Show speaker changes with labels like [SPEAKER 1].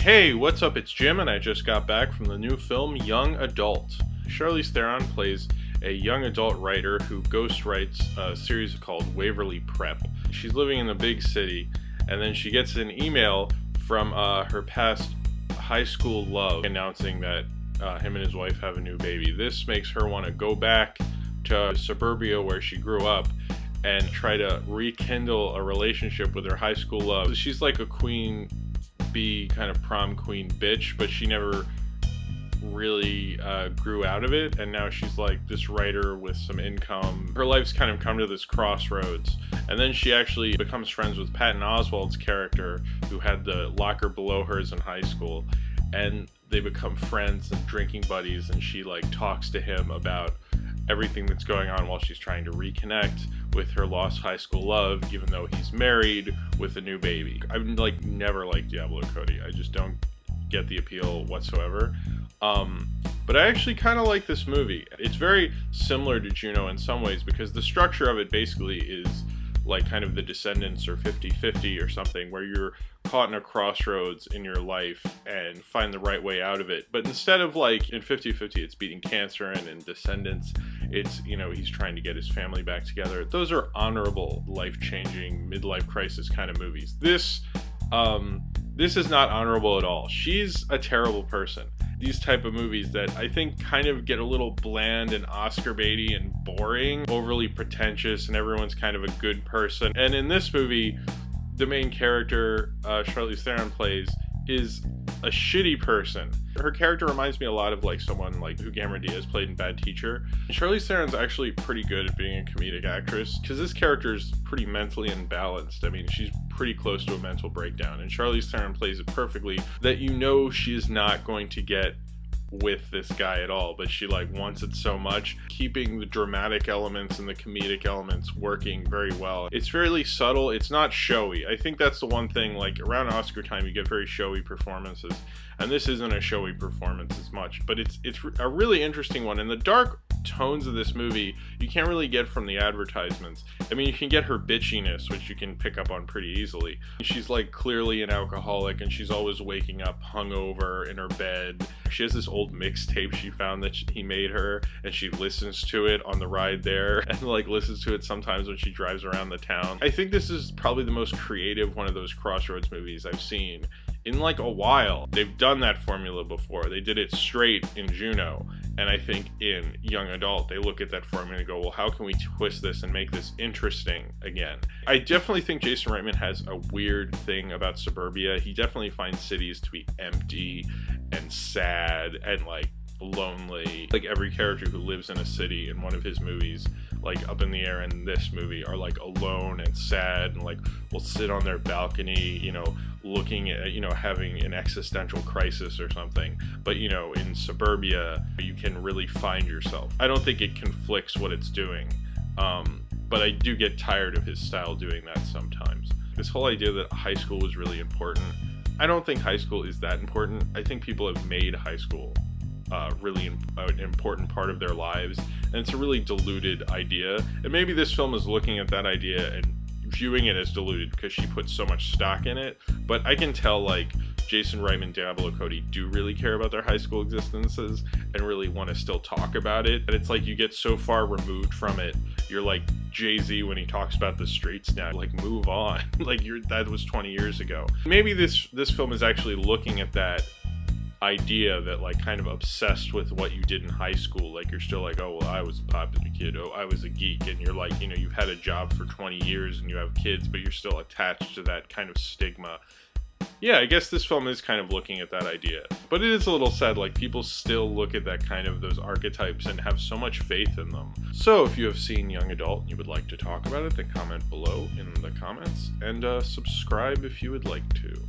[SPEAKER 1] Hey, what's up? It's Jim, and I just got back from the new film Young Adult. Charlize Theron plays a young adult writer who ghostwrites a series called Waverly Prep. She's living in the big city, and then she gets an email from her past high school love announcing that him and his wife have a new baby. This makes her want to go back to suburbia where she grew up and try to rekindle a relationship with her high school love. She's like a queen bee, kind of prom queen bitch, but she never really grew out of it, and now she's like this writer with some income. Her life's kind of come to this crossroads, and then she actually becomes friends with Patton Oswalt's character, who had the locker below hers in high school, and they become friends and drinking buddies, and she like talks to him about everything that's going on while she's trying to reconnect with her lost high school love, even though he's married with a new baby. I've like never liked Diablo Cody. I just don't get the appeal whatsoever. But I actually kind of like this movie. It's very similar to Juno in some ways, because the structure of it basically is like kind of The Descendants or 50-50 or something, where you're caught in a crossroads in your life and find the right way out of it. But instead of like in 50-50, it's beating cancer, and in Descendants, it's, you know, he's trying to get his family back together. Those are honorable, life-changing, midlife crisis kind of movies. This is not honorable at all. She's a terrible person. These type of movies that I think kind of get a little bland and Oscar baity and boring, overly pretentious, and everyone's kind of a good person. And in this movie, the main character, Charlize Theron plays, is a shitty person. Her character reminds me a lot of like someone like who Cameron Diaz played in Bad Teacher. Charlize Theron's actually pretty good at being a comedic actress, because this character is pretty mentally imbalanced. I mean, she's pretty close to a mental breakdown, and Charlize Theron plays it perfectly, that you know she's not going to get with this guy at all, but she like wants it so much, keeping the dramatic elements and the comedic elements working very well. It's fairly subtle. It's not showy. I think that's the one thing, like around Oscar time you get very showy performances, and this isn't a showy performance as much, but it's a really interesting one. And the dark tones of this movie you can't really get from the advertisements. I mean, you can get her bitchiness, which you can pick up on pretty easily. She's like clearly an alcoholic, and she's always waking up hungover in her bed. She has this old mixtape she found that he made her, and she listens to it on the ride there, and like listens to it sometimes when she drives around the town. I think this is probably the most creative one of those crossroads movies I've seen in like a while. They've done that formula before. They did it straight in Juno, and I think in Young Adult they look at that formula and go, well, how can we twist this and make this interesting again? I definitely think Jason Reitman has a weird thing about suburbia. He definitely finds cities to be empty and sad and like lonely. Like every character who lives in a city in one of his movies, like Up in the Air and this movie, are like alone and sad, and like will sit on their balcony, you know, looking at, you know, having an existential crisis or something. But you know, in suburbia you can really find yourself. I don't think it conflicts what it's doing, but I do get tired of his style doing that sometimes. This whole idea that high school was really important, I don't think high school is that important. I think people have made high school really an important part of their lives, and it's a really diluted idea. And maybe this film is looking at that idea and viewing it as diluted because she put so much stock in it. But I can tell like Jason Reitman and Diablo Cody do really care about their high school existences and really want to still talk about it. And it's like you get so far removed from it. You're like Jay-Z when he talks about the streets now. Like, move on. Like that was 20 years ago. Maybe this film is actually looking at that idea, that like kind of obsessed with what you did in high school. Like you're still like, oh well, I was a popular kid, oh I was a geek, and you're like, you know, you've had a job for 20 years and you have kids, but you're still attached to that kind of stigma. Yeah, I guess this film is kind of looking at that idea, but it is a little sad, like people still look at that kind of those archetypes and have so much faith in them. So if you have seen Young Adult and you would like to talk about it, then comment below in the comments, and subscribe if you would like to.